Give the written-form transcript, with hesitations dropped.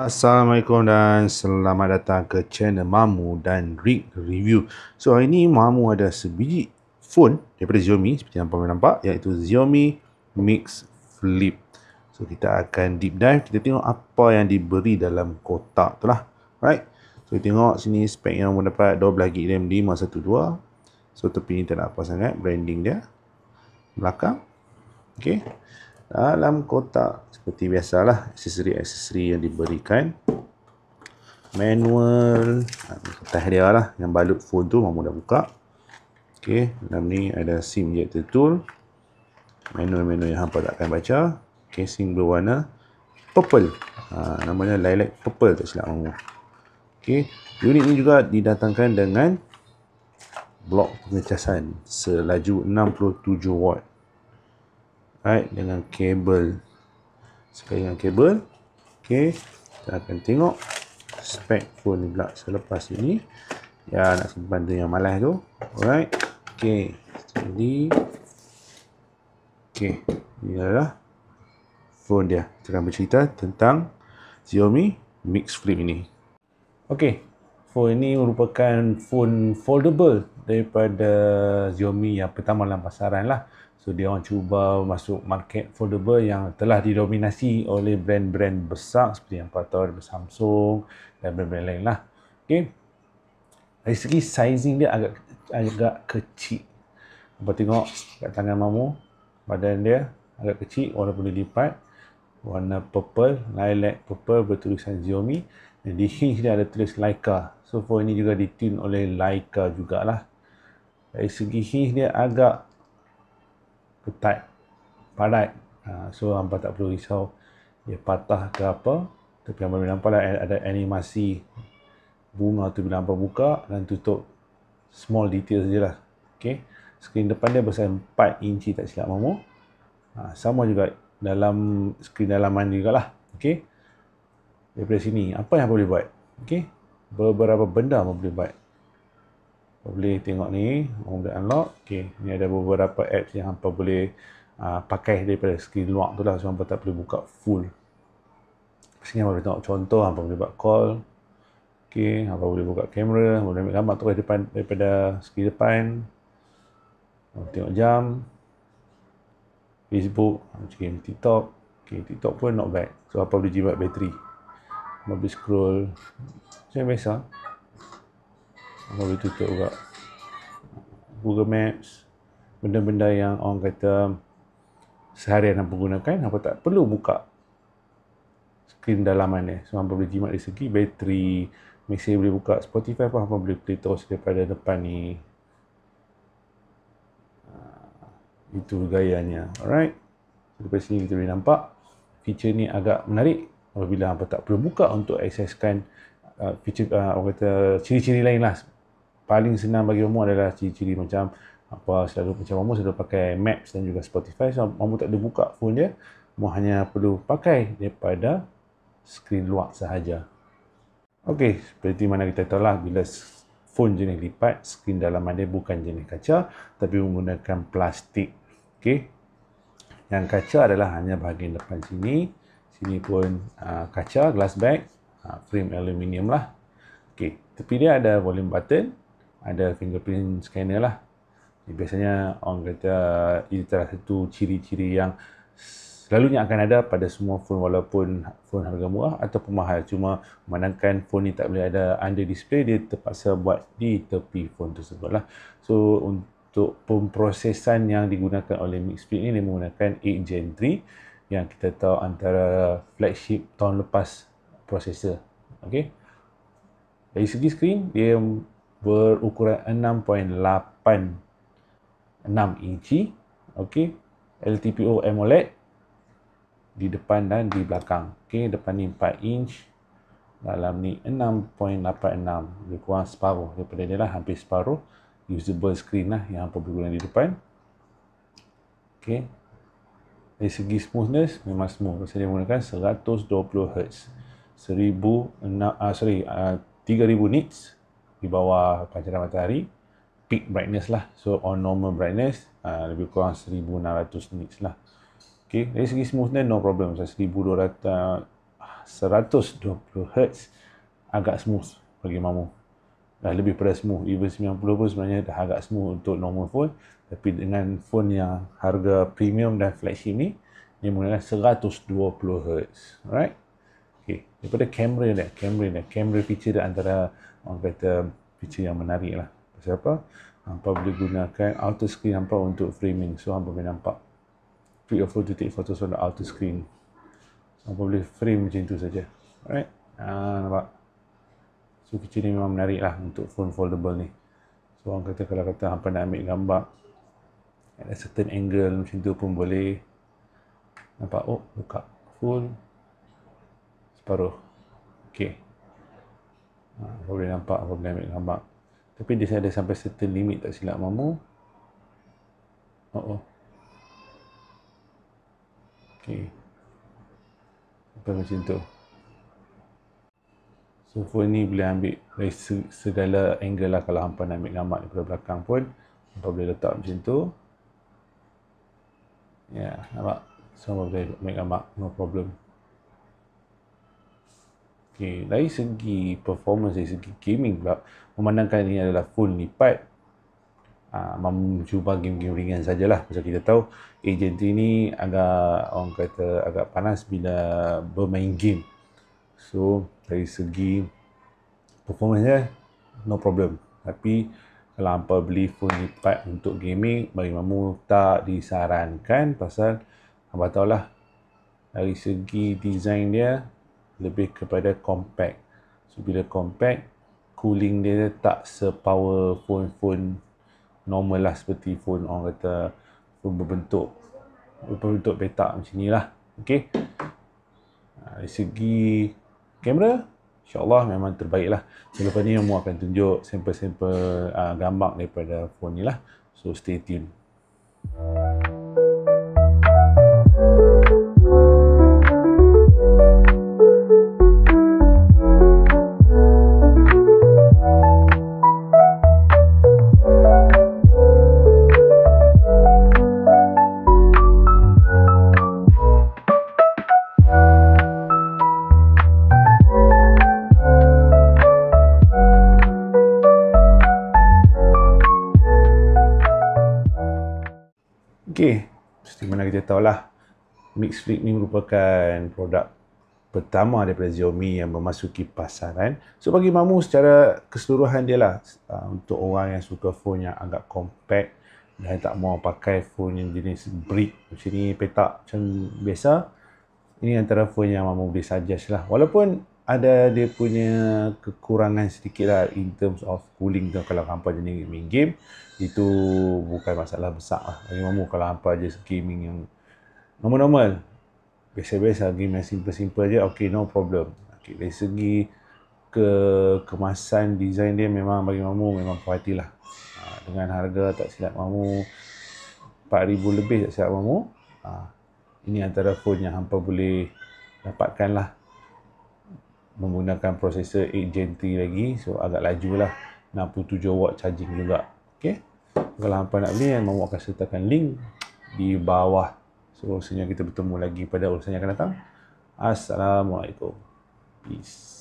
Assalamualaikum dan selamat datang ke channel Mamu dan Rig Review. So hari ni Mamu ada sebiji phone daripada Xiaomi seperti yang korang nampak, iaitu Xiaomi Mix Flip. So kita akan deep dive, kita tengok apa yang diberi dalam kotak tu lah. Right. So kita tengok sini spek yang Mamu dapat 12GB RAM 512. So tepi ni tak ada apa sangat, branding dia. Belakang. Okay. Dalam kotak seperti biasalah, aksesori-aksesori yang diberikan. Manual, kertas dia lah yang balut phone tu, Mamu dah buka. Okey, dalam ni ada SIM ejector tool. Manual-manual yang hampa takkan baca. Casing berwarna purple. Namanya lilac purple tak silap Mamu. Okey, unit ni juga didatangkan dengan blok pengecasan selaju 67 watt. Right, dengan kabel. Sekali dengan kabel. Okey, kita akan tengok spek phone ni pula selepas ini. Ya, nak simpan tu yang malas tu. Alright. Okey, jadi okey, ini adalah phone dia. Kita akan bercerita tentang Xiaomi Mix Flip ini. Okey, phone ini merupakan phone foldable daripada Xiaomi yang pertama dalam pasaran lah. So dia orang cuba masuk market foldable yang telah didominasi oleh brand-brand besar seperti yang patut daripada Samsung dan brand-brand lain lah. Okay. Dari segi sizing dia agak kecil. Apa tengok kat tangan Mamu, badan dia agak kecil walaupun dia lipat. Warna purple, lilac purple bertulisan Xiaomi. Dan di hinge dia ada tulis Leica. So phone ini juga ditune oleh Leica jugalah. Dari segi hinge dia agak ketat, padat. So hampa tak perlu risau dia patah ke apa. Tapi hampa boleh nampak lah ada animasi bunga tu bila hampa buka dan tutup. Small detail sajalah. Okay. Skrin depan dia besar 4 inci tak silap Mamu. Sama juga dalam skrin dalaman juga lah. Okay. Daripada sini apa yang hampa boleh buat? Okay. Beberapa benda hampa boleh buat. Boleh tengok ni, boleh unlock. Okay, ni ada beberapa apps yang hampa boleh pakai daripada skrin luar tu lah. So hampa tak perlu buka full. Sini hampa boleh tengok contoh, hampa boleh buat call. Okay, hampa boleh buka kamera, boleh ambil gambar terus daripada skrin depan. Hampa tengok jam. Facebook, macam TikTok. Okay, TikTok pun not bad. So hampa boleh jimat bateri. Hampa boleh scroll macam biasa. Hampa boleh tutup juga Google Maps, benda-benda yang orang kata seharian hampa gunakan, hampa tak perlu buka skrin dalaman dia. So hampa boleh jimat dari segi bateri, masih boleh buka Spotify pun hampa boleh play terus daripada depan ni. Itu gayanya. Alright. So, dari sini kita boleh nampak feature ni agak menarik apabila hampa tak perlu buka untuk akseskan feature orang kata ciri-ciri lain lah. Paling senang bagi Mamu adalah ciri-ciri macam apa, selalu macam Mamu selalu pakai Maps dan juga Spotify. So Mamu tak ada buka phone dia, Mamu hanya perlu pakai daripada skrin luar sahaja. Okey, seperti mana kita tahu lah, bila phone jenis lipat, skrin dalaman dia bukan jenis kaca tapi menggunakan plastik. Okey. Yang kaca adalah hanya bahagian depan sini. Sini pun kaca, glass back, frame aluminium lah. Okey, tepi dia ada volume button, ada fingerprint scanner lah. Biasanya orang kata ini salah satu ciri-ciri yang selalunya akan ada pada semua phone, walaupun phone harga murah ataupun mahal. Cuma memandangkan phone ni tak boleh ada under display, dia terpaksa buat di tepi phone tersebut lah. So untuk pemprosesan yang digunakan oleh Mix Flip ni, dia menggunakan 8 Gen 3 yang kita tahu antara flagship tahun lepas processor. Okay. Dari segi skrin, dia berukuran 6.86 inci. Okey, LTPO AMOLED di depan dan di belakang. Okey, depan ni 4 inch, dalam ni 6.86, lebih kurang separuh daripada dia lah, hampir separuh usable screen lah yang hampa boleh guna di depan. Okey, dari segi smoothness memang smooth. Saya menggunakan 120 Hz, 3000 nits di bawah pancaran matahari, peak brightness lah. So on normal brightness lebih kurang 1600 nits lah. Okay, dari segi smoothness no problem. Saya 1200 120Hz agak smooth bagi mamu. Dah lebih pada smooth. Even 90 pun sebenarnya dah agak smooth untuk normal phone. Tapi dengan phone yang harga premium dan flagship ni, dia menggunakan 120Hz. Alright. Okay. Daripada kamera feature dia antara orang kata feature yang menarik lah. Pasal apa? Hampa boleh gunakan auto screen hampa untuk framing. So hampa boleh nampak free of to take photos on the auto screen. So, hampa boleh frame macam tu saja. Alright. Nampak? So feature ni memang menarik lah untuk phone foldable ni. So orang kata kalau kata hampa nak ambil gambar at a certain angle macam tu pun boleh. Nampak? Oh, buka full separuh. Okay. Boleh nampak, boleh ambil gambar. Tapi dia ada sampai certain limit tak silap mamu. Okay. Sampai macam tu. So phone ni boleh ambil dari segala angle lah. Kalau hampa nak ambil gambar daripada belakang pun, hampa boleh letak macam tu. Ya, nampak? So hampa boleh ambil gambar, no problem. Okay, dari segi performance, dari segi gaming pula, memandangkan ini adalah phone lipat, mamu cuba game-game ringan sajalah. Pasal kita tahu AT&T ni agak, orang kata agak panas bila bermain game. So dari segi performance dia no problem. Tapi kalau hampa beli phone lipat untuk gaming, bagi mamu tak disarankan. Pasal hampa tahulah dari segi design dia lebih kepada compact. So bila compact, cooling dia tak sepower phone-phone normal lah, seperti phone orang kata phone berbentuk petak macam ni lah. Okay. Dari segi kamera, insyaAllah memang terbaik lah. Selepas ni Mamu akan tunjuk sampel-sampel gambar daripada phone ni lah. So stay tune. Okay, seperti mana kita tahulah, Mix Flip ni merupakan produk pertama daripada Xiaomi yang memasuki pasaran. So bagi Mamu secara keseluruhan dia lah, untuk orang yang suka phone yang agak compact dan tak mau pakai phone yang jenis brick macam ni, petak macam biasa, ini antara phone yang Mamu boleh suggest lah. Walaupun ada dia punya kekurangan sedikit lah in terms of cooling tu. Kalau hampa jenis main game, itu bukan masalah besar lah bagi Mamu. Kalau hampa je gaming yang normal-normal, biasa-biasa, game yang simple-simple je, okay, no problem. Okay, dari segi kemasan design dia memang bagi Mamu memang puas hati lah. Dengan harga tak silap Mamu 4,000 lebih tak silap Mamu, ini antara phone yang hampa boleh dapatkan lah. Menggunakan prosesor 8 Gen 3 lagi, so agak laju lah, 67 watt charging juga. Okay, kalau hampa nak beli, Mamu akan sertakan link di bawah. So sehingga kita bertemu lagi pada urusan yang akan datang. Assalamualaikum. Peace.